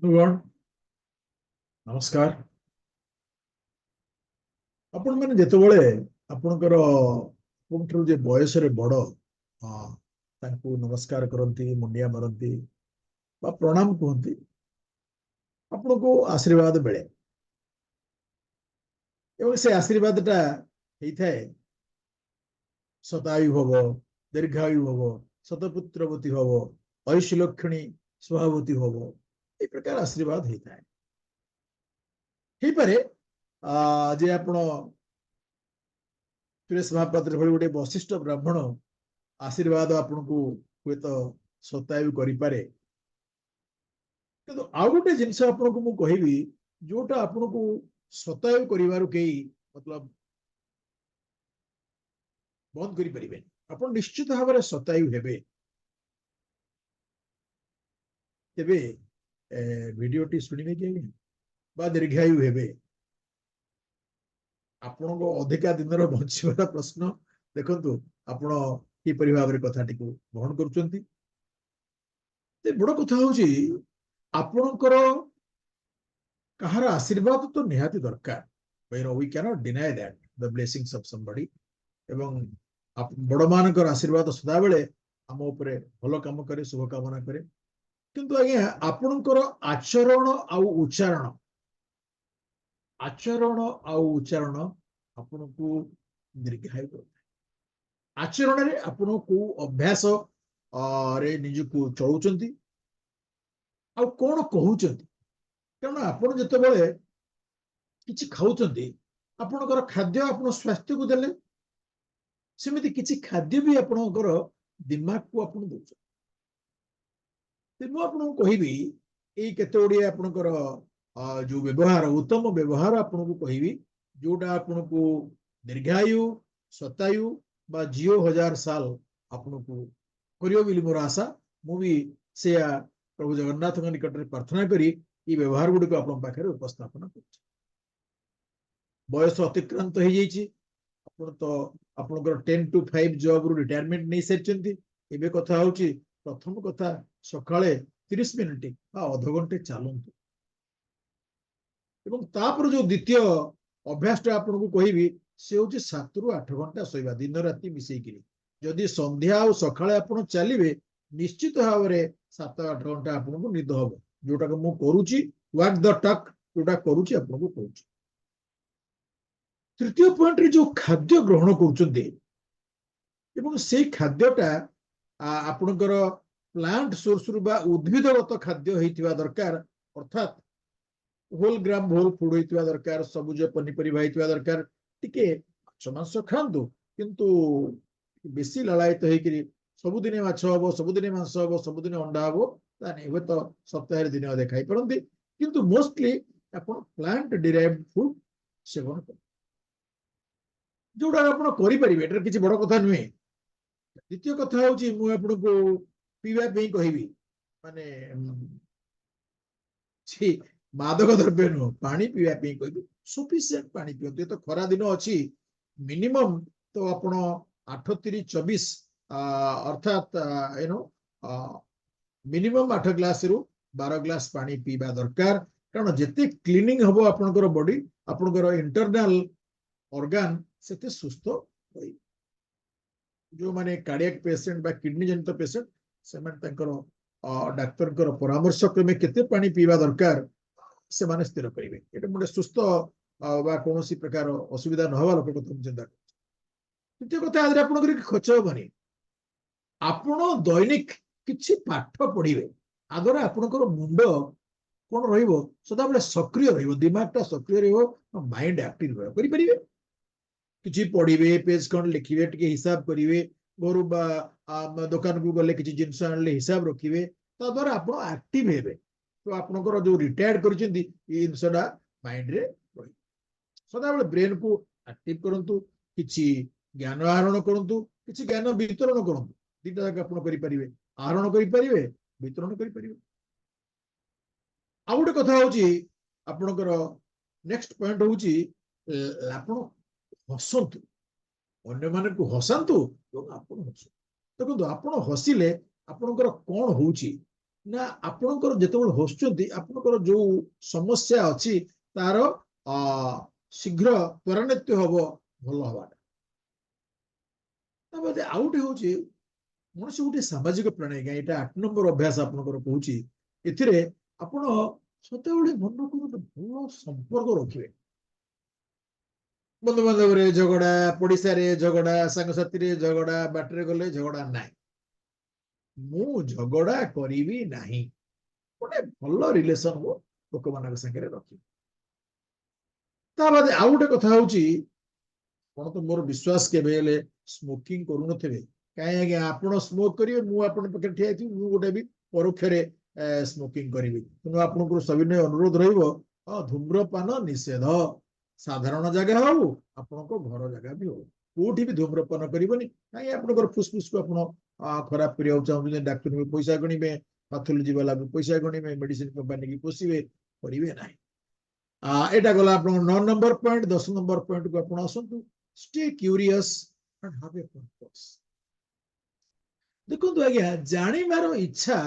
बंधुगण नमस्कार। आपण मैंने जितेबाला आपणकर बयस बड़ नमस्कार करती मुंडिया मारती प्रणाम कहती आपण को आशीर्वाद मिले से आशीर्वाद टा होता है शतायु भव दीर्घायु भव शतपुत्रवती भव ऐश्लक्षणी स्वभावती भव ये प्रकार आशीर्वाद होता है जे आपण सुरेश महापात्र भली गोटे वशिष्ठ ब्राह्मण आशीर्वाद आपन को हुए तो शतायु करें कि आउ गोटे जिनस आपन को मुझे कहबी जोटा आपन को शतायु कर मतलब बंद करें आप निश्चित भाव में शतायु हेबे तेबे वीडियोटी शुणिबे कि बा दीर्घायु हेबे आपण को अधिका दिन बचार प्रश्न देखु आपण किपरि भाव में कथा ग्रहण करुँच बड़ कथा हूँ आपणकर कहार आशीर्वाद तो निहाती दरकार we can not deny that the blessings of somebody एवं बड़ मानकर आशीर्वाद सदा बेले आम उपरे भल काम करे शुभ कामना करे किंतु आज्ञा आपणकर आचरण आउ उच्चारण आपण को दीर्घायु करता है आचरण रे आपण को अभ्यास रे निजको चलुचंती आ कोन कहउचंती कारण आपण जते बेले किछि खाउचंती आपणकर खाद्य आपण स्वास्थ्य को देले सेमिति किछि खाद्य भी आपणकर दिमाग को आपण दोछ तेनु आपण कहबी ए केते ओडी आपणकर जो व्यवहार उत्तम व्यवहार आपन को कहबी जोटा आपन को दीर्घायु शतायु बा जियो 1000 साल आपन को करियो बिली मोर आशा मु भी से प्रभु जगन्नाथ निकट में प्रार्थना करी ये व्यवहार गुडी को आपन पाखरे उपस्थापन कर बयस अतिक्रांत हो जाइए आपन तो आपनकर 10 to 5 जॉब रु रिटायरमेंट नहीं सेचंती एबे कथा होची प्रथम कथा सकाळे 30 मिनिट बा आधा घंटे चलंतु एवं तापर जो द्वितीय अभ्यास आपन को कहबी से हूँ 7 ରୁ 8 घंटा शोवा दिन राति मिसेक जदि संध्या और सकाळे आपन चलिए निश्चित भाव में 7-8 घंटा आपन को निद हम जोटा को मुझे करुच्ची व्हाट द टक जोटा करुच्ची आपन को कहूँ तृतीय पॉइंट रे जो खाद्य ग्रहण कर से खाद्यटा आपनकर प्लांट सोर्स रु बा उद्भिदगत खाद्य होइतिबा दरकार अर्थात होल ग्राम होल फूड होइतिबा दरकार सबुज पनीपरिबा होइतिबा दरकार टिके माछ मांस खांतु किंतु बेसी ललायित होइकरी सबुदिने माछ हबो सबुदिने मांस हबो सबुदिने अंडा हबो ताने हे तो सप्ताह दिन अधे खाई परंती किंतु मोस्टली आपण प्लांट डिराइव्ड फूड सेवन कर जोड़ा आपण करि परिबे एटर किछि बड़ कथा नुहे द्वितीय कथा होची मु आपण को पीवा पे कहबी माने छी मादक द्रव्य नुह पानी पीवा पे कहबी सफिशिएंट पानी पियंतु ये तो खरा दिन अच्छी मिनिमम तो आपण 8-3-24 अर्थात मिनिमम 8 ग्लास रु 12 ग्लास पानी पीवा दरकार कारण जिते क्लीनिंग हबो आपनकर बॉडी आपनकर इंटरनल ऑर्गन सेते सुस्थ होई जो माने कार्डियक पेशेंट बा किडनी जनित पेशेंट से माने तंकर डाक्टर कर परामर्श क्रमे केते पानी पीवा दरकार से माने स्थिर करिवे एटा मोटे सुस्थ बा कोनोसी प्रकार असुविधा न हवा लोक कथा चिंता कर तृतीय कथा आदि आपन खर्च होबनी आपण दैनिक किछि पाठ पढ़िबे आगर आपनकर मुंड कोन रहिबो सदा बेले सक्रिय रहिबो दिमागटा सक्रिय रहिबो माइंड एक्टिव रहिबो करि परिबे किछि पढ़िबे पेज खंड लिखिबे टिके हिसाब करिवे घर दुकान को गले किछि जिंस आनले हिसाब रखिबे ता द्वारा आपण एक्टिव हेबे तो आपनकर जो रिटायर्ड करछिंदी ई इनसडा माइंड रे रहि सदा बेले ब्रेन को एक्टिव करंतु किछि ज्ञान आहरण करंतु किछि ज्ञान वितरण करंतु दीटा जाक आपण करि परिबे आहरण करि परिबे वितरण करि परिबे आ गोटे कथा होची आपनकर नेक्स्ट पॉइंट होची आपण हसंतु अन्य माने को हसंतु आपण हसु देखो आपण हसिले आपनकर कोन होची ନା ଆପଣଙ୍କର ଯେତେବେଳେ ହସୁଛନ୍ତି ଆପଣଙ୍କର ଯୋଉ ସମସ୍ୟା ଅଛି ତାର ଶୀଘ୍ର ତ୍ୱରାନ୍ୱିତ ହବ ଭଲ ହବାଟା। ତାପରେ ଆଉ ଗୋଟେ ହଉଛି ମଣିଷ ଗୋଟେ ସାମାଜିକ ପ୍ରାଣୀ ଆଜ୍ଞା, ଏଇଟା 8 ନମ୍ବର ଅଭ୍ୟାସ ଆପଣଙ୍କର କହୁଛି। ଏଥିରେ ଆପଣ ସଦାବେଳେ ମନକୁ ଗୋଟେ ଭଲ ସମ୍ପର୍କ ରଖିବେ। ବନ୍ଧୁବାନ୍ଧବରେ ଝଗଡା, ପଡିଶାରେ ଝଗଡା, ସାଙ୍ଗସାଥିରେ ଝଗଡା, ବାଟରେ ଗଲେ ଝଗଡା ନାହିଁ। ମୁଁ ଝଗଡା କରିବି ନାହିଁ, ଗୋଟେ ଭଲ ରିଲେସନ ମୁଁ ଲୋକମାନଙ୍କ ସାଙ୍ଗରେ ରଖିବି। ତା ବାଦେ ଆଉ ଗୋଟେ କଥା ହଉଛି, ଆପଣ ତ ମୋର ବିଶ୍ୱାସ କେବେ ହେଲେ ସ୍ମୋକିଂ କରୁନଥିବେ। କାହିଁ ଆଜ୍ଞା ଆପଣ ସ୍ମୋକ କରିବେ, ମୁଁ ଆପଣଙ୍କ ପାଖରେ ଠିଆ ହେଇଥିବି, ମୁଁ ଗୋଟେ ବି ପରୋକ୍ଷରେ ସ୍ମୋକିଂ କରିବି। ତେଣୁ ଆପଣଙ୍କୁ ସବିନୟ ଅନୁରୋଧ ରହିବ, ଧୂମ୍ରପାନ ନିଷେଧ। ସାଧାରଣ ଜାଗା ହଉ, ଆପଣଙ୍କ ଘର ଜାଗା ବି ହଉ, କୋଉଠି ବି ଧୂମ୍ରପାନ କରିବନି। କାହିଁକି ଆପଣଙ୍କର ଫୁସଫୁସକୁ ଆପଣ ଖରାପ କରିବାକୁ ଚାହୁଁଛନ୍ତି, ଡାକ୍ତର ବି ପଇସା ଗଣିବେ, ପାଥୋଲୋଜି ବାଲା ବି ପଇସା ଗଣିବେ, ମେଡିସିନ କମ୍ପାନୀ କି ପୋଷିବେ, କରିବେ ନାହିଁ। ଏଇଟା ଗଲା ଆପଣଙ୍କ 9 ନମ୍ବର ପଏଣ୍ଟ। 10 ନମ୍ବର ପଏଣ୍ଟକୁ ଆପଣ ଆସନ୍ତୁ, stay curious and have a purpose. ଦେଖନ୍ତୁ ଆଜ୍ଞା, ଜାଣିବାର ଇଚ୍ଛା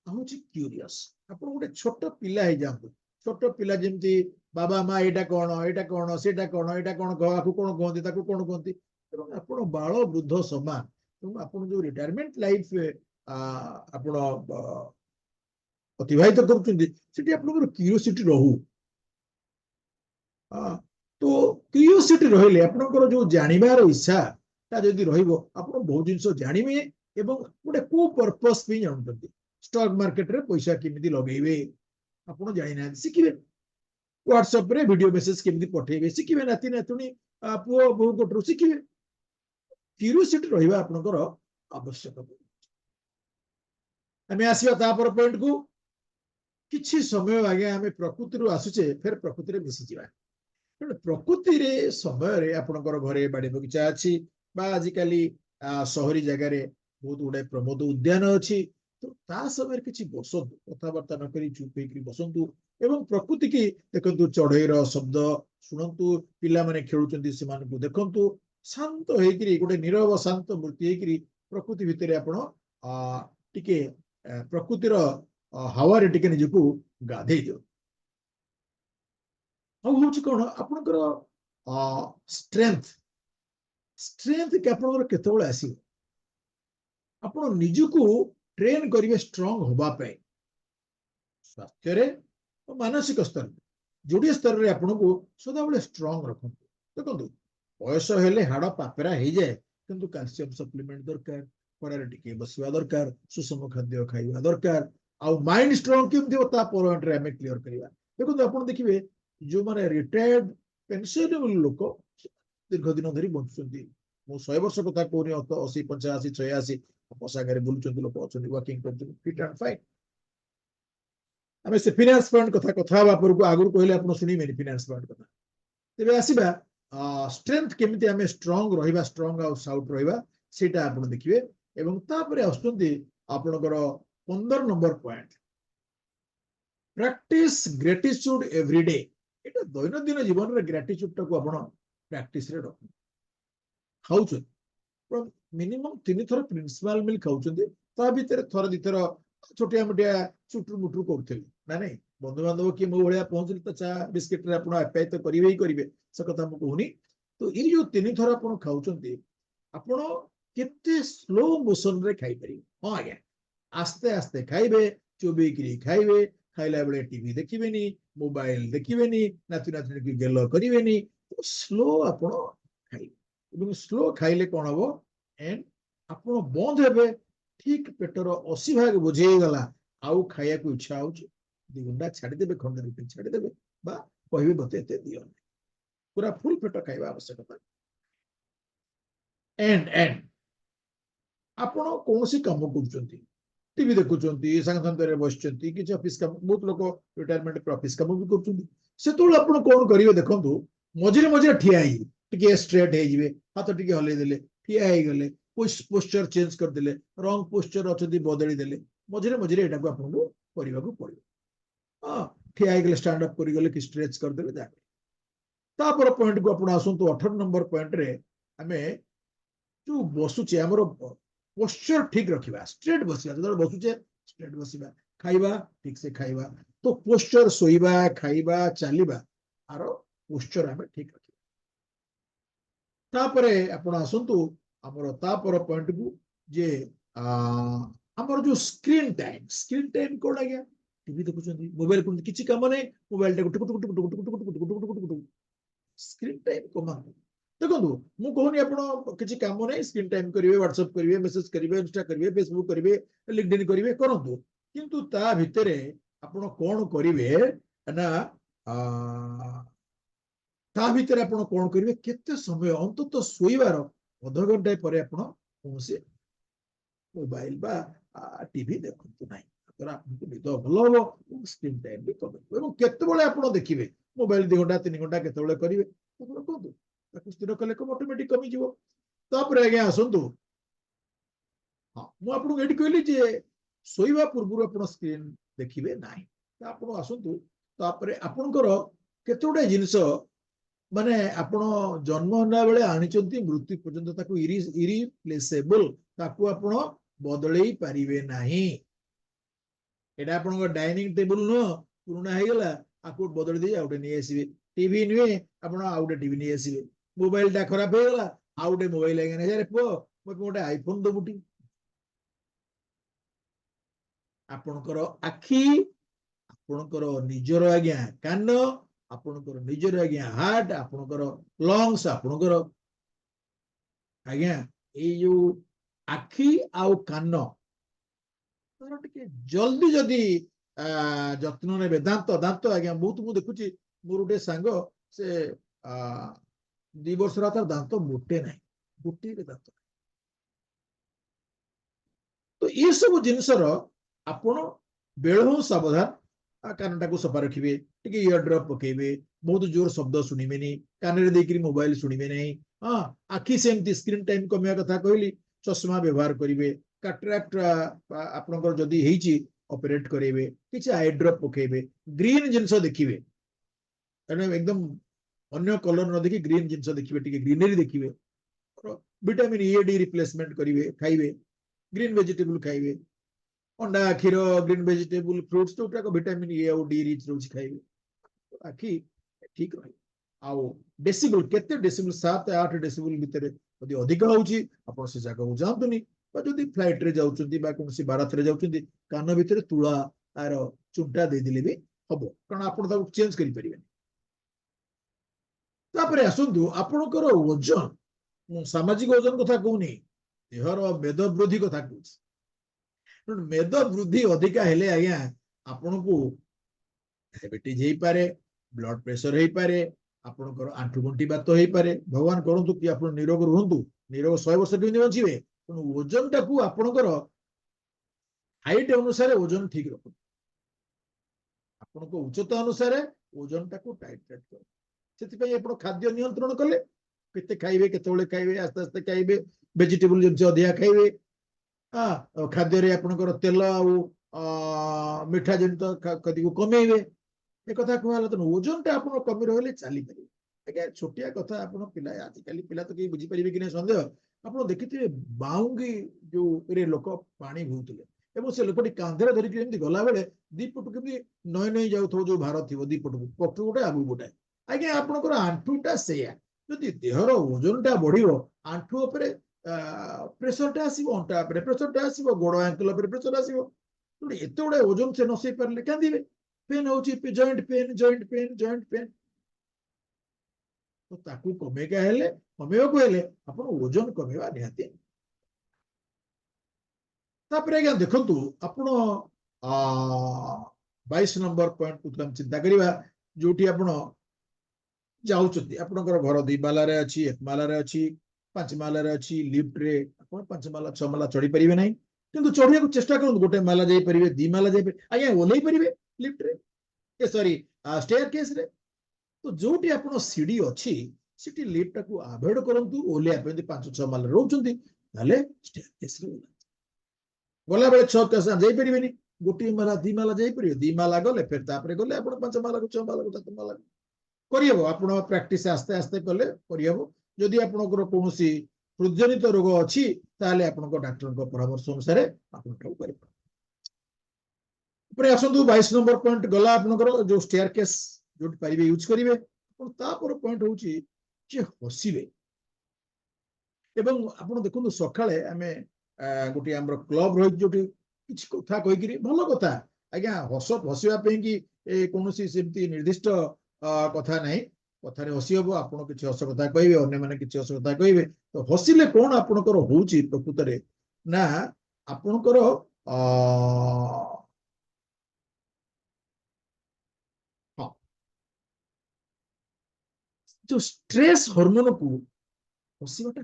ହଉଛି କ୍ୟୁରିୟସ୍। ଆପଣ ଗୋଟେ ଛୋଟ ପିଲା ହେଇଯାଆନ୍ତୁ, ଛୋଟ ପିଲା ଯେମିତି ବାବା ମା ଏଇଟା କଣ, ଏଇଟା କଣ, ସେଇଟା କଣ, ଏଇଟା କଣ, ଆକୁ କଣ କୁହନ୍ତି, ତାକୁ କଣ କୁହନ୍ତି, ଏବଂ ଆପଣ ବାଳ ବୃଦ୍ଧ ସମାନ। ତେଣୁ ଆପଣ ଯୋଉ ରିଟାୟାରମେଣ୍ଟ ଲାଇଫ ଆପଣ ଅତିବାହିତ କରୁଛନ୍ତି, ସେଠି ଆପଣଙ୍କର କ୍ୟୁରିଓସିଟି ରହୁ। ତ କ୍ୟୁରିଓସିଟି ରହିଲେ ଆପଣଙ୍କର ଯୋଉ ଜାଣିବାର ଇଚ୍ଛା ତା ଯଦି ରହିବ, ଆପଣ ବହୁତ ଜିନିଷ ଜାଣିବେ ଏବଂ ଗୋଟେ କୋ ପର୍ପସ୍ ପାଇଁ ଜାଣୁଛନ୍ତି। ଷ୍ଟକ୍ ମାର୍କେଟରେ ପଇସା କେମିତି ଲଗେଇବେ ଆପଣ ଜାଣିନାହାନ୍ତି, ଶିଖିବେ। ହ୍ୱାଟ୍ସଆପ ରେ ଭିଡିଓ ମେସେଜ କେମିତି ପଠେଇବେ ଶିଖିବେ, ନାତି ନାତୁଣୀ ପୁଅ ବୋହୁ କୋଠରୁ ଶିଖିବେ। କ୍ୟୁରିଓସିଟି ରହିବା ଆପଣଙ୍କର ଆବଶ୍ୟକ। ଆମେ ଆସିବା ତାପର ପଏଣ୍ଟକୁ। କିଛି ସମୟ ଆଜ୍ଞା ଆମେ ପ୍ରକୃତିରୁ ଆସୁଛେ, ଫେର ପ୍ରକୃତିରେ ମିଶିଯିବା। ତେଣୁ ପ୍ରକୃତିରେ ସମୟରେ ଆପଣଙ୍କର ଘରେ ବାଡ଼ି ବଗିଚା ଅଛି, ବା ଆଜିକାଲି ସହରୀ ଜାଗାରେ ବହୁତ ଗୁଡାଏ ପ୍ରମୋଦ ଉଦ୍ୟାନ ଅଛି। ତ ତା ସମୟରେ କିଛି ବସନ୍ତୁ, କଥାବାର୍ତ୍ତା ନ କରି ଚୁପ ହେଇକି ବସନ୍ତୁ ଏବଂ ପ୍ରକୃତି କି ଦେଖନ୍ତୁ, ଚଢେଇର ଶବ୍ଦ ଶୁଣନ୍ତୁ, ପିଲାମାନେ ଖେଳୁଛନ୍ତି ସେମାନଙ୍କୁ ଦେଖନ୍ତୁ, ଶାନ୍ତ ହେଇକିରି ଗୋଟେ ନିରବ ଶାନ୍ତ ମୂର୍ତ୍ତି ହେଇକିରି ପ୍ରକୃତି ଭିତରେ ଆପଣ ଟିକେ ପ୍ରକୃତିର ହାୱାରେ ଟିକେ ନିଜକୁ ଗାଧେଇ ଦିଅନ୍ତୁ। ଆଉ ହଉଛି କଣ, ଆପଣଙ୍କର ଷ୍ଟ୍ରେଂଥ ଆପଣଙ୍କର କେତେବେଳେ ଆସିବ, ଆପଣ ନିଜକୁ ଟ୍ରେନ କରିବେ ଷ୍ଟ୍ରଙ୍ଗ ହବା ପାଇଁ। ସ୍ୱାସ୍ଥ୍ୟରେ ଓ ମାନସିକ ସ୍ତରରେ, ଯୋଡିଏ ସ୍ତରରେ ଆପଣଙ୍କୁ ସଦାବେଳେ ଷ୍ଟ୍ରଙ୍ଗ ରଖନ୍ତୁ। ଦେଖନ୍ତୁ, ବୟସ ହେଲେ ହାଡ ପାପେରା ହେଇଯାଏ, କିନ୍ତୁ କ୍ୟାଲସିୟମ ସପ୍ଲିମେଣ୍ଟ ଦରକାର, ଖରାରେ ଟିକେ ବସିବା ଦରକାର, ସୁଷମ ଖାଦ୍ୟ ଖାଇବା ଦରକାର। ଆଉ ମାଇଣ୍ଡ ଷ୍ଟ୍ରଙ୍ଗ କେମିତି ହେବ ତା ପଏଣ୍ଟରେ ଆମେ କ୍ଲିୟର କରିବା। ଦେଖନ୍ତୁ, ଆପଣ ଦେଖିବେ ଯୋଉମାନେ ରିଟାୟାର୍ଡ ପେନସନେବଲ ଲୋକ ଦୀର୍ଘ ଦିନ ଧରି ବଞ୍ଚୁଛନ୍ତି। ମୁଁ 100 ବର୍ଷ କଥା କହୁନି, 80, 85, 86 ମୋ ସାଙ୍ଗରେ ବୁଲୁଛନ୍ତି ଲୋକ ଅଛନ୍ତି, ୱାକିଂ କରୁଛନ୍ତି, ଫିଟ୍ ଆଣ୍ଡ ଫାଇନ୍। ଆମେ ସେ ଫିନାନ୍ସ ପଏଣ୍ଟ କଥା ହେବା ପୂର୍ବରୁ ଆଗରୁ କହିଲେ ଆପଣ ଶୁଣିବେନି ଫିନାନ୍ସ ପଏଣ୍ଟ କଥା। ତେବେ ଆସିବା ଷ୍ଟ୍ରେଂଥ, କେମିତି ଆମେ ଷ୍ଟ୍ରଙ୍ଗ ରହିବା, ଷ୍ଟ୍ରଙ୍ଗ ଆଉ ସାଉଟ ରହିବା, ସେଇଟା ଆପଣ ଦେଖିବେ। ଏବଂ ତାପରେ ଆସୁଛନ୍ତି ଆପଣଙ୍କର 15 number point, practice gratitude every day. ଏଇଟା ଦୈନନ୍ଦିନ ଜୀବନରେ ଗ୍ରାଟିଚ୍ୟୁଡଟାକୁ ଆପଣ ପ୍ରାକ୍ଟିସରେ ରଖନ୍ତୁ। ଖାଉଛନ୍ତି ମିନିମମ୍ 3 ଥର ପ୍ରିନ୍ସିପାଲ ମିଲ୍ ଖାଉଛନ୍ତି, ତା ଭିତରେ ଥରେ 2 ଥର ଛୋଟିଆ ମୋଟିଆ ଚୁଟୁରୁ ମୁଟୁରୁ କରୁଥିବେ ନା ନାଇଁ। ବନ୍ଧୁବାନ୍ଧବ କିଏ ମୋ ଭଳିଆ ପହଞ୍ଚିଲେ ତ ଚା ବିସ୍କିଟରେ ଆପଣ ଆପ୍ୟାୟିତ କରିବେ ହିଁ କରିବେ, ସେ କଥା ମୁଁ କହୁନି। ତ ଏଇ ଯୋଉ 3 ଥର ଆପଣ ଖାଉଛନ୍ତି, ଆପଣ କେତେ ସ୍ଲୋ ମୋସନରେ ଖାଇପାରିବେ। ହଁ ଆଜ୍ଞା, ଆସ୍ତେ ଆସ୍ତେ ଖାଇବେ, ଚୋବେଇକିରି ଖାଇବେ, ଖାଇଲା ବେଳେ ଟିଭି ଦେଖିବେନି, ମୋବାଇଲ ଦେଖିବେନି, ନାତି ନାତୁଣୀକୁ ଗେଲ କରିବେନି, ସ୍ଲୋ ଆପଣ ଖାଇବେ। ଏବଂ ସ୍ଲୋ ଖାଇଲେ କଣ ହବ, ଏଣ୍ଡ ଆପଣ ବନ୍ଦ ହେବେ, ଠିକ ପେଟର 80% ବୋଝେଇ ହେଇଗଲା, ଆଉ ଖାଇବାକୁ ଇଚ୍ଛା ହଉଛି, 2 ଗୁଣ୍ଡା ଛାଡିଦେବେ, ଖଣ୍ଡେ ରୁଟି ଛାଡିଦେବେ, ବା କହିବେ ମତେ ଏତେ ଦିଅନି। ପୁରା ଫୁଲ ପେଟ ଖାଇବା ଆବଶ୍ୟକତା। ଏଣ୍ଡ ଆପଣ କୌଣସି କାମ କରୁଛନ୍ତି, ଟିଭି ଦେଖୁଛନ୍ତି, ସାଙ୍ଗସାଥିରେ ବସିଛନ୍ତି, କିଛି ଅଫିସ କାମ, ବହୁତ ଲୋକ ରିଟାୟାରମେଣ୍ଟ ଅଫିସ କାମ ବି କରୁଛନ୍ତି, ସେତେବେଳେ ଆପଣ କଣ କରିବେ ଦେଖନ୍ତୁ, ମଝିରେ ମଝିରେ ଠିଆ ହେଇଯିବେ, ଟିକେ ଷ୍ଟ୍ରେଟ ହେଇଯିବେ, ହାତ ଟିକେ ହଲେଇ ଦେଲେ, ଠିଆ ହେଇଗଲେ, ପୋସ୍ଚର ଚେଞ୍ଜ କରିଦେଲେ, ରଙ୍ଗ ପୋସ୍ଚର ଅଛନ୍ତି ବଦଳି ଦେଲେ, ମଝିରେ ମଝିରେ ଏଟାକୁ ଆପଣଙ୍କୁ କରିବାକୁ ପଡିବ। ଠିଆ ହେଇଗଲେ ଷ୍ଟାଣ୍ଡ ଅପ୍ କରିଗଲେ କି ଷ୍ଟ୍ରେଚ କରିଦେଲେ, ଯାହା। ତାପରେ ପଏଣ୍ଟକୁ ଆପଣ ଆସନ୍ତୁ, 18 ନମ୍ବର ପଏଣ୍ଟରେ ଆମେ ଯୋଉ ବସୁଛେ, ଆମର ପୋସ୍ଚର ଠିକ ରଖିବା, ଷ୍ଟ୍ରେଟ ବସିବା, ଯେତେବେଳେ ବସୁଛେ ଷ୍ଟ୍ରେଟ ବସିବା, खाइबा ठीक से खाइबा तो पोस्चर सोइबा खाइबा चलिबा आर पोस्चर आमे ठीक रखिबा तापरे आपण आसंतु हमर तापर पॉइंट को जे हमर जो स्क्रीन टाइम कोड आ गया टीवी देखुछंती मोबाइल को किछि काम नै मोबाइल टा टुक टुक टुक टुक टुक टुक टुक टुक टुक टुक स्क्रीन टाइम कमा देखो मु कहूनी आपण किछि काम नै स्क्रीन टाइम करिवे व्हाट्सएप करिवे मेसेज करिवे इंस्टा करिवे फेसबुक करिवे लिंक्डइन करिवे करंतु किंतु ता भितरे आपण कोन करिवे ना ता भितर आपण कोन करिवे केते समय अंतत सोइबार अध घंटा परे आपण कोनसे मोबाइल बा टीवी देखंतु नाही तर आपनको निद भल हो स्क्रीन टाइम भी कम एवं केते बेले आपण देखिबे मोबाइल 2 घंटा 3 घंटा केते बेले करिवे आपण कोंतु ताकू स्थिर कले को ऑटोमेटिक कमी जीवो तापर आगे आसंतु हां मु आपनको एडी कहली जे सोइबा पूर्व आपण स्क्रीन देखिबे नाही त आपण आसंतु तापर आपनकर केतोडे जिंस माने आपण जन्म होना बेले आनिचंती मृत्यु पर्यंत ताकू इरिप्लेसेबल ताकू आपण बदलई पारिबे नाही एटा आपण डाइनिंग टेबल न पुराना हे गेला आकू बदल दे आउटे नै आसीबे टीवी नुए आपण आउटे टीवी नै आसीबे मोबाइल टा खराब हे गेला आउटे मोबाइल आगे नै रे पो मो मोटे आईफोन दबुटी आपणकर आखि आपणकर निजर आज्ञा कान आपणकर निजर आज्ञा हार्ट आपणकर लंग्स आपणकर आज्ञा ए जो आखि आउ कान तार टिके जल्दी जदी जत्न नेबे दांत दांत आज्ञा बहुत मु देखुची मोर गोटे सांग से 2 वर्ष तार दांत मोटे नाही गोटे दांत तो ये सब जिनसर आपण बेलहु सावधान कानटा को सफा रखिबे टिके इयर ड्रॉप पकेबे बहुत जोर शब्द सुनिबेनी कानरे देकरी मोबाइल सुनिबे नहीं हां आखि सेमती स्क्रीन टाइम कमिया कथा कहली चश्मा व्यवहार करिवे कैटरेक्ट आपनकर जदी हेची ऑपरेट करेबे किछ आई ड्रॉप पकेबे ग्रीन जिंस देखिबे एने एकदम अन्य कलर न देखि ग्रीन जिंस देखिबे टिके ग्रीनरी देखिबे विटामिन ए डी रिप्लेसमेंट करिवे खाइबे ग्रीन वेजिटेबल खाइबे अंडा क्षीर ग्रीन वेजिटेबल फ्रूट्स तो उटा को विटामिन ए और डी रिच रोज खाइबे आखि ठीक रही आउ डेसिबल केते डेसिबल 7 8 डेसिबल भितरे यदि अधिक होउची आपण से जगह जांतुनी बा जदी फ्लाइट रे जाउचंती बा कोनसी बारात रे जाउचंती कान भितरे तुळा आर चुंटा दे दिले भी हबो कारण आपण ता चेंज करि परिबे तापरे आसंतु आपणकर ओजन सामाजिक ओजन कथा कहूनी देहर मेद वृद्धि कथा कहूची मेद वृद्धि अधिका हेले आज्ञा आपण को डायबिटीज हेई पारे ब्लड प्रेशर हेई पारे आपणकर आंठु गंठी बात हेई पारे भगवान करंतु कि आपण निरोग रहंतु निरोग 100 वर्ष केमि बंचिबे पण ओजन टाकू आपणकर हाइट अनुसार ओजन ठीक रखु आपनको उच्चता अनुसार ओजन टाकू टाइट कर सेति पई आपण खाद्य नियंत्रण कले केते खाइबे केते बेले खाइबे आस्ते आस्ते खाइबे वेजिटेबल जो अधिया खाइबे खाद्य रे आपणकर तेल आ मिठा जनित कदी को कमेइबे ए कथा कहला त ओजन टा आपण कमी रहले चली पारे आगे छोटिया कथा आपण पिला आज काली पिला तो के बुझी परिबे कि नै संदेह आपण देखिथिबे बाउंगी जो रे लोक पानी भूतले एवं से लोकटी कांधरे धरि के एमती गला बेले दीपट के नय नय जाउथो जो भारत थिबो दीपट पक्ष गोटे आगु गोटे आगे आपणकर आंठुटा सेया जदि देहर ओजन टा बढ़िबो आंठु उपरे प्रेशर टा आसीबो अंटा उपरे प्रेशर टा आसीबो गोड़ एंकल उपरे प्रेशर आसीबो तो एते बडे ओजन से नसई परले कांदिबे पेन होची जॉइंट पेन तो ताकू कमेगा हेले कमेबा को हेले आपण ओजन कमेबा निहाती तापरे आज्ञा देखंतु आपण 22 नंबर पॉइंट को हम चिंता करिबा जोटी आपण जाउचती आपणकर घर 2 माला रे अछि 1 माला रे अछि 5 माला रे अछि लिफ्ट रे आपण 5 माला 6 माला चढ़ी परिबे नै किंतु चढ़िया को चेष्टा करन गोटे माला जाई परिबे 2 माला जाई आज्ञा ओलै परिबे लिफ्ट रे ए सॉरी स्टेयर केस रे तो जोटी आपण सीडी अछि सिटी लिफ्ट को अवॉइड करंतु ओले आपन 5 6 माला रहउचंती ताले स्टेयर केस रे गला बेले 6 केस जाई परिबेनी गोटी माला 2 माला जाई परिबे 2 माला गले फिर तापरे गले आपण 5 माला को 6 माला को 7 माला करियबो आपण प्रैक्टिस आस्ते आस्ते कले करियबो जदि आपनकर कोनोसी हृदयजनित रोग अछि ताले आपनको डॉक्टर को परामर्श अनुसार आपण को करिबो ପରେ ଆସନ୍ତୁ 22 नंबर पॉइंट गला आपनकर जो स्टेयर केस जो पारिबे यूज करिवे और तापर पॉइंट होची जे हसिबे एवं आपण देखु सकाळे आमे गोटी हमर क्लब रहि जोटी किछ कथा कहि करी भलो कथा आज्ञा हसिबा पे कि कोनोसी सेमती निर्दिष्ट कथा नाही कथारे हसी हबो आपण किछ हस कथा कहिबे अन्य माने किछ हस कथा कहिबे तो हसिले कोन आपनकर होउची प्रकृतरे ना आपनकर हाँ जो स्ट्रेस हार्मोन को हसिबाटा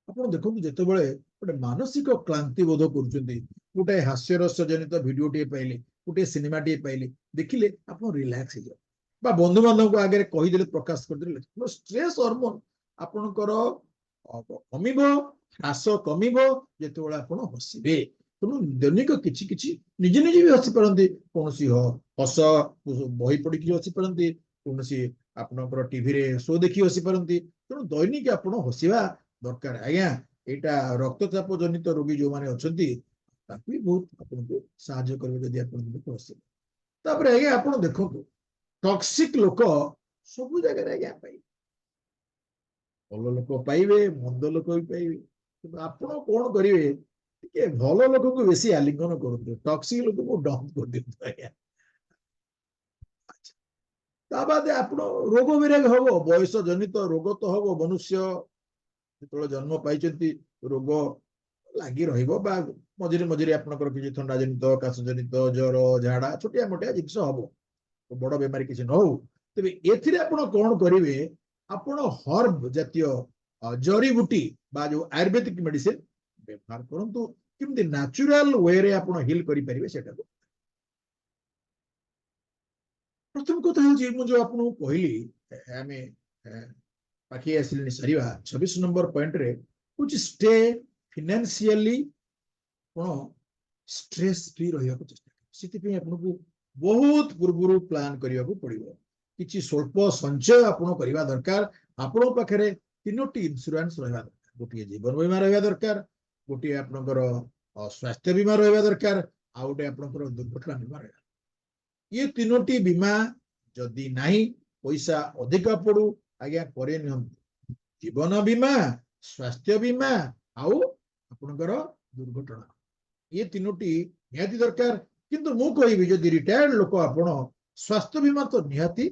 ଆପଣ ଦେଖନ୍ତୁ ଯେତେବେଳେ ଗୋଟେ ମାନସିକ କ୍ଳାନ୍ତି ବୋଧ କରୁଛନ୍ତି ଗୋଟେ ହାସ୍ୟରସ ଜନିତ ଭିଡିଓଟିଏ ପାଇଲେ ଗୋଟେ ସିନେମାଟିଏ ପାଇଲେ ଦେଖିଲେ ଆପଣ ରିଲାକ୍ସ ହେଇଯାଅ ବା ବନ୍ଧୁବାନ୍ଧବଙ୍କ ଆଗରେ କହିଦେଲେ ପ୍ରକାଶ କରିଦେଲେ ଷ୍ଟ୍ରେସ୍ ହର୍ମୋନ ଆପଣଙ୍କର କମିବ ହ୍ରାସ କମିବ ଯେତେବେଳେ ଆପଣ ହସିବେ ତେଣୁ ଦୈନିକ କିଛି କିଛି ନିଜେ ନିଜେ ବି ହସି ପାରନ୍ତି କୌଣସି ହସ ବହି ପଢିକି ହସି ପାରନ୍ତି କୌଣସି ଆପଣଙ୍କର ଟିଭିରେ ଶୋ ଦେଖି ହସି ପାରନ୍ତି ତେଣୁ ଦୈନିକ ଆପଣ ହସିବା ଦରକାର ଆଜ୍ଞା ଏଇଟା ରକ୍ତଚାପ ଜନିତ ରୋଗୀ ଯୋଉମାନେ ଅଛନ୍ତି ତାକୁ ବି ବହୁତ ଆପଣଙ୍କୁ ସାହାଯ୍ୟ କରିବେ ଯଦି ଆପଣ ହସିବେ ତାପରେ ଆଜ୍ଞା ଆପଣ ଦେଖନ୍ତୁ ଟକ୍ସିକ ଲୋକ ସବୁ ଜାଗାରେ ଆଜ୍ଞା ପାଇବେ ଭଲ ଲୋକ ପାଇବେ ମନ୍ଦ ଲୋକ ବି ପାଇବେ କିନ୍ତୁ ଆପଣ କଣ କରିବେ ଟିକେ ଭଲ ଲୋକକୁ ବେଶୀ ଆଲିଙ୍ଗନ କରନ୍ତୁ ଟକ୍ସିକ ଲୋକକୁ ଡମ୍ପ କରିଦିଅନ୍ତୁ ଆଜ୍ଞା ତା ବାଦେ ଆପଣ ରୋଗ ବିରାଗ ହବ ବୟସ ଜନିତ ରୋଗ ତ ହବ ମନୁଷ୍ୟ ଯେତେବେଳେ ଜନ୍ମ ପାଇଛନ୍ତି ରୋଗ ଲାଗି ରହିବ ବା ମଝିରେ ମଝିରେ ଆପଣଙ୍କର କିଛି ଥଣ୍ଡା ଜନିତ କାଶ ଜନିତ ଜ୍ୱର ଝାଡା ଛୋଟିଆ ମୋଟିଆ ଜିନିଷ ହବ ବଡ ବେମାରୀ କିଛି ନ ହଉ ତେବେ ଏଥିରେ ଆପଣ କଣ କରିବେ ଆପଣ ହର୍ବ ଜାତୀୟ ଜରିବୁଟି ବା ଯୋଉ ଆୟୁର୍ବେଦିକ ମେଡିସିନ ବ୍ୟବହାର କରନ୍ତୁ କେମିତି ନ୍ୟାଚୁରାଲ ୱେରେ ଆପଣ ହିଲ୍ କରିପାରିବେ ସେଟାକୁ ପ୍ରଥମ କଥା ହଉଛି ମୁଁ ଯୋଉ ଆପଣଙ୍କୁ କହିଲି ଆମେ ପାଖି ଆସିଲେଣି ସାରିବା 26 ନମ୍ବର ପଏଣ୍ଟରେ ହଉଛି ଷ୍ଟେ ଫିନାନ୍ସିଆଲି ଆପଣ ଷ୍ଟ୍ରେସ୍ ଫ୍ରି ରହିବାକୁ ଚେଷ୍ଟା କରିବେ ସେଥିପାଇଁ ଆପଣଙ୍କୁ ବହୁତ ପୂର୍ବରୁ ପ୍ଲାନ୍ କରିବାକୁ ପଡିବ କିଛି ସ୍ୱଳ୍ପ ସଞ୍ଚୟ ଆପଣ କରିବା ଦରକାର ଆପଣଙ୍କ ପାଖରେ 3ଟି ଇନ୍ସୁରାନ୍ସ ରହିବା ଦରକାର ଗୋଟିଏ ଜୀବନ ବୀମା ରହିବା ଦରକାର ଗୋଟିଏ ଆପଣଙ୍କର ସ୍ୱାସ୍ଥ୍ୟ ବୀମା ରହିବା ଦରକାର ଆଉ ଗୋଟେ ଆପଣଙ୍କର ଦୁର୍ଘଟଣା ବୀମା ରହିବା ये 3टी बीमा जदि नहीं पैसा अधिक पड़ू आज्ञा करे जीवन बीमा स्वास्थ्य बीमा आउ आपणकर दुर्घटना ये 3टी निहाती दरकार किंतु मु कहबी जदि रिटायर्ड लोक आपण स्वास्थ्य बीमा तो निहाती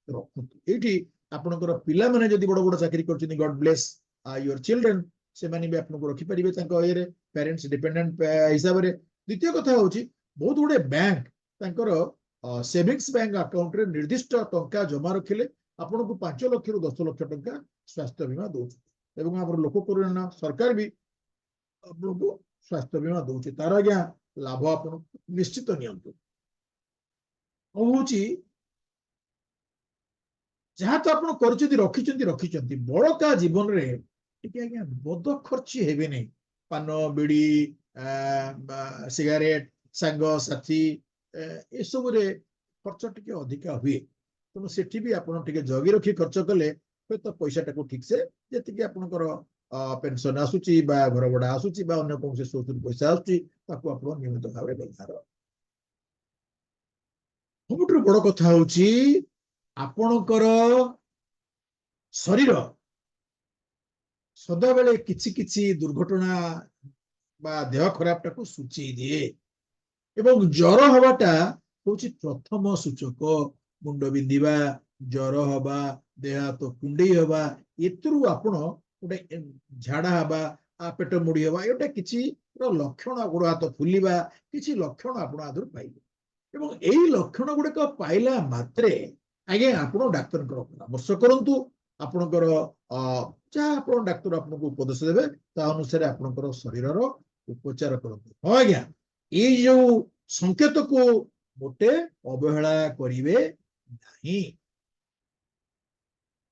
रखतु एठी आपणकर पिला माने जदि बड़ बड़ चाकरी करछिन गॉड ब्लेस योर चिल्ड्रन से माने भी आपनको रखि परिबे तांको एरे पेरेंट्स डिपेंडेंट हिसाब रे द्वितीय कथा होची बहुत गुडे बैंक तांकर सेविंग्स बैंक अकाउंट रे निर्दिष्ट टंका जमा रखिले आपनको 5 लाख रु 10 लाख टंका स्वास्थ्य बीमा दउछ एवं हमर लोक कल्याण सरकार भी आपनको स्वास्थ्य बीमा दउछ तार आज्ञा लाभ आपण निश्चित नियंतु होउची जहाँ तो आपण करछथि रखिछथि बड़का जीवन रे टिके आज्ञा बद खर्ची हेबे नै पान बिड़ी सिगारेट सांग साथी ए सब रे खर्च टिके अधिका हुए तेणु सेठी भी आपण टिके जगी रखी खर्च कले हे तो पैसा टाको ठीक से जेतिके आपनकर पेंशन आसुची बा घर भड़ा आसुची बा अन्य कोन से सोर्स पैसा आसुची ताको आपण नियमित भाबे व्यवहार सबुठु बड़ कथा होची आपणकर शरीर सदा बेले किछि किछि दुर्घटना बा देह खराब टाको सूची दिए एवं ज्वर हवाटा होची प्रथम सूचक मुंड बिंधिबा ज्वर हवा देह हाथ कुंडई हवा एतरु आपण गोटे झाड़ा हवा पेट मुड़ी हवा एटा किछि लक्षण गोड़ हाथ फुलिबा किछि लक्षण आपण आदर पाइबे एवं एई लक्षण गुड़िक पाइला मात्रे आगे आपण डाक्तर परामर्श करंतु आपणकर जहाँ आप डाक्तर आपको उपदेश देवे ता अनुसार आपणकर शरीरर उपचार करंतु हाँ आज्ञा ये जो संकेत को मोटे अवहेला करिवे नहीं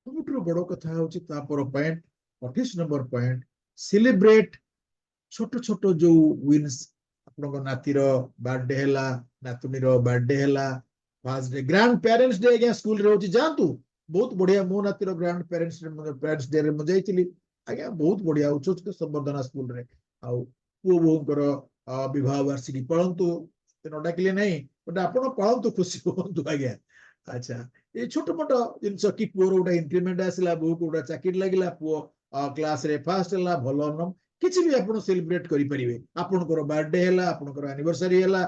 सबुठु बड़ कथा होची तापर पॉइंट 28 नंबर पॉइंट सेलिब्रेट छोट छोट जो विन्स आपन नातीर बर्थडे हैला नातुनीर बर्थडे हैला first day grand parents day आज्ञा स्कूल रे होची जानतु बहुत बढ़िया मो नातीर ग्रैंड पेरेंट्स डे रे म जाईतिली आज्ञा बहुत बढ़िया उच्च संवर्धना स्कूल रे आउ पुओ बोकर विवाह वार्षिकी पालंतु ନ ଡାକିଲେ ନାହିଁ ଗୋଟେ ଆପଣ ପାଳନ୍ତୁ ଖୁସି ହୁଅନ୍ତୁ ଆଜ୍ଞା। ଆଚ୍ଛା ଏଇ ଛୋଟ ମୋଟ ଜିନିଷ କି ପୁଅର ଗୋଟେ ଇନକ୍ରିମେଣ୍ଟ ଆସିଲା ବୋହୂକୁ ଗୋଟେ ଚାକିରି ଲାଗିଲା ପୁଅ କ୍ଲାସରେ ଫାଷ୍ଟ ହେଲା ଭଲ କିଛି ବି ଆପଣ ସେଲିବ୍ରେଟ କରିପାରିବେ ଆପଣଙ୍କର ବାର୍ଥଡେ ହେଲା ଆପଣଙ୍କର ଆନିଭର୍ସରୀ ହେଲା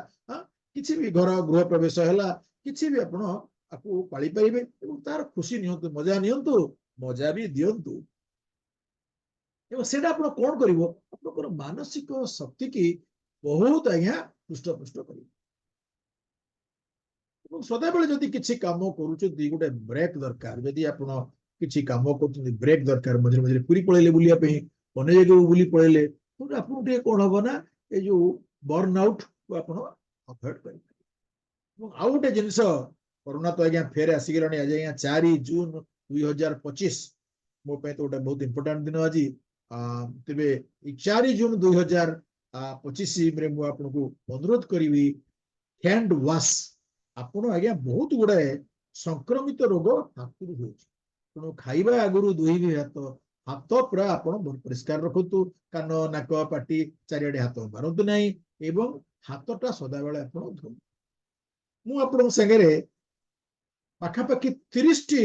କିଛି ବି ଘର ଗୃହ ପ୍ରବେଶ ହେଲା କିଛି ବି ଆପଣ ଆକୁ ପାଳି ପାରିବେ ଏବଂ ତାର ଖୁସି ନିଅନ୍ତୁ ମଜା ବି ଦିଅନ୍ତୁ ଏବଂ ସେଇଟା ଆପଣ କଣ କରିବ ଆପଣଙ୍କର ମାନସିକ ଶକ୍ତି କି ବହୁତ ଆଜ୍ଞା ହୃଷ୍ଟପୃଷ୍ଟ କରିବ ଏବଂ ସଦାବେଳେ ଯଦି କିଛି କାମ କରୁଛନ୍ତି ଗୋଟେ ବ୍ରେକ୍ ଦରକାର ଯଦି ଆପଣ କିଛି କାମ କରୁଛନ୍ତି ବ୍ରେକ୍ ଦରକାର ମଝିରେ ମଝିରେ ପୁରୀ ପଳେଇଲେ ବୁଲିବା ପାଇଁ ଅନ୍ୟ ଜାଗାକୁ ବୁଲି ପଳେଇଲେ ଆପଣଙ୍କୁ ଟିକେ କଣ ହବ ନା ଏଇ ଯୋଉ ବର୍ନ ଆଉଟ୍ ଆପଣ ଅଭଏଡ କରିପାରିବେ ଏବଂ ଆଉ ଗୋଟେ ଜିନିଷ କରୋନା ତ ଆଜ୍ଞା ଫେର ଆସିଗଲାଣି ଆଜି ଆଜ୍ଞା 4 ଜୁନ 2025 ମୋ ପାଇଁ ତ ଗୋଟେ ବହୁତ ଇମ୍ପୋର୍ଟାଣ୍ଟ ଦିନ ଆଜି ତେବେ 4 ଜୁନ 2025 ମୁଁ ଆପଣଙ୍କୁ ଅନୁରୋଧ କରିବି ହ୍ୟାଣ୍ଡ ୱାଶ ଆପଣ ଆଜ୍ଞା ବହୁତ ଗୁଡାଏ ସଂକ୍ରମିତ ରୋଗ ହାତରୁ ହେଉଛି ତେଣୁ ଖାଇବା ଆଗରୁ ଧୋଇବେ ହାତ ପୁରା ଆପଣ ପରିଷ୍କାର ରଖନ୍ତୁ କାନ ନାକ ପାଟି ଚାରିଆଡେ ହାତ ମାରନ୍ତୁ ନାହିଁ ଏବଂ ହାତଟା ସଦାବେଳେ ଆପଣ ଧୋଇବେ ମୁଁ ଆପଣଙ୍କ ସାଙ୍ଗରେ ପାଖାପାଖି 30ଟି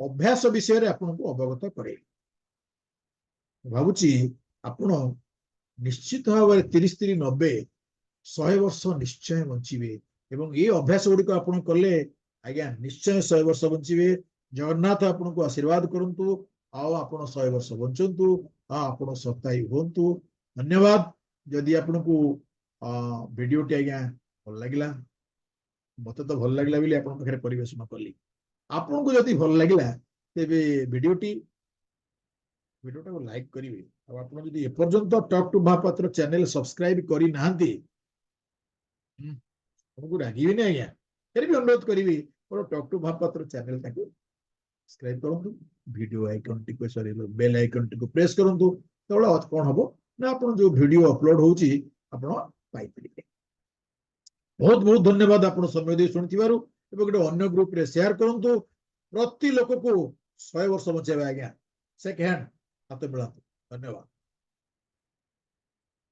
ଅଭ୍ୟାସ ବିଷୟରେ ଆପଣଙ୍କୁ ଅବଗତ କରେଇବି ଭାବୁଛି ଆପଣ ନିଶ୍ଚିତ ଭାବରେ 30-90 100 ବର୍ଷ ନିଶ୍ଚୟ ବଞ୍ଚିବେ ଏବଂ ଏଇ ଅଭ୍ୟାସ ଗୁଡିକ ଆପଣ କଲେ ଆଜ୍ଞା ନିଶ୍ଚୟ 100 ବର୍ଷ ବଞ୍ଚିବେ ଜଗନ୍ନାଥ ଆପଣଙ୍କୁ ଆଶୀର୍ବାଦ କରନ୍ତୁ ଆଉ ଆପଣ 100 ବର୍ଷ ବଞ୍ଚନ୍ତୁ ଆପଣ ଶତାୟୀ ହୁଅନ୍ତୁ ଧନ୍ୟବାଦ ଯଦି ଆପଣଙ୍କୁ ଭିଡିଓଟି ଆଜ୍ଞା ଭଲ ଲାଗିଲା ମତେ ତ ଭଲ ଲାଗିଲା ବୋଲି ଆପଣଙ୍କ ପାଖରେ ପରିବେଷଣ କଲି ଆପଣଙ୍କୁ ଯଦି ଭଲ ଲାଗିଲା ତେବେ ଭିଡିଓଟାକୁ ଲାଇକ୍ କରିବେ ଆଉ ଆପଣ ଯଦି ଏପର୍ଯ୍ୟନ୍ତ talk to Mahapatra channel subscribe କରିନାହାନ୍ତି ଆପଣଙ୍କୁ ରାଗିବିନି ଆଜ୍ଞା ଫେର ବି ଅନୁରୋଧ କରିବି ମୋର ଟକ୍ ଟୁ ମହାପାତ୍ର ଚ୍ୟାନେଲ ତାକୁ ସବସ୍କ୍ରାଇବ କରନ୍ତୁ ଭିଡିଓ ଆଇକନଟିକୁ ସରି ବେଲ ଆଇକନଟିକୁ ପ୍ରେସ୍ କରନ୍ତୁ ସେତେବେଳେ କଣ ହବ ନା ଆପଣ ଯୋଉ ଭିଡିଓ ଅପଲୋଡ ହଉଛି ଆପଣ ପାଇପାରିବେ ବହୁତ ବହୁତ ଧନ୍ୟବାଦ ଆପଣ ସମୟ ଦେଇ ଶୁଣିଥିବାରୁ ଏବଂ ଗୋଟେ ଅନ୍ୟ ଗ୍ରୁପରେ ସେୟାର କରନ୍ତୁ ପ୍ରତି ଲୋକକୁ 100 ବର୍ଷ ବଞ୍ଚେଇବା ଆଜ୍ଞା ସେକ୍ ହ୍ୟାଣ୍ଡ ହାତ ମିଳାନ୍ତୁ ଧନ୍ୟବାଦ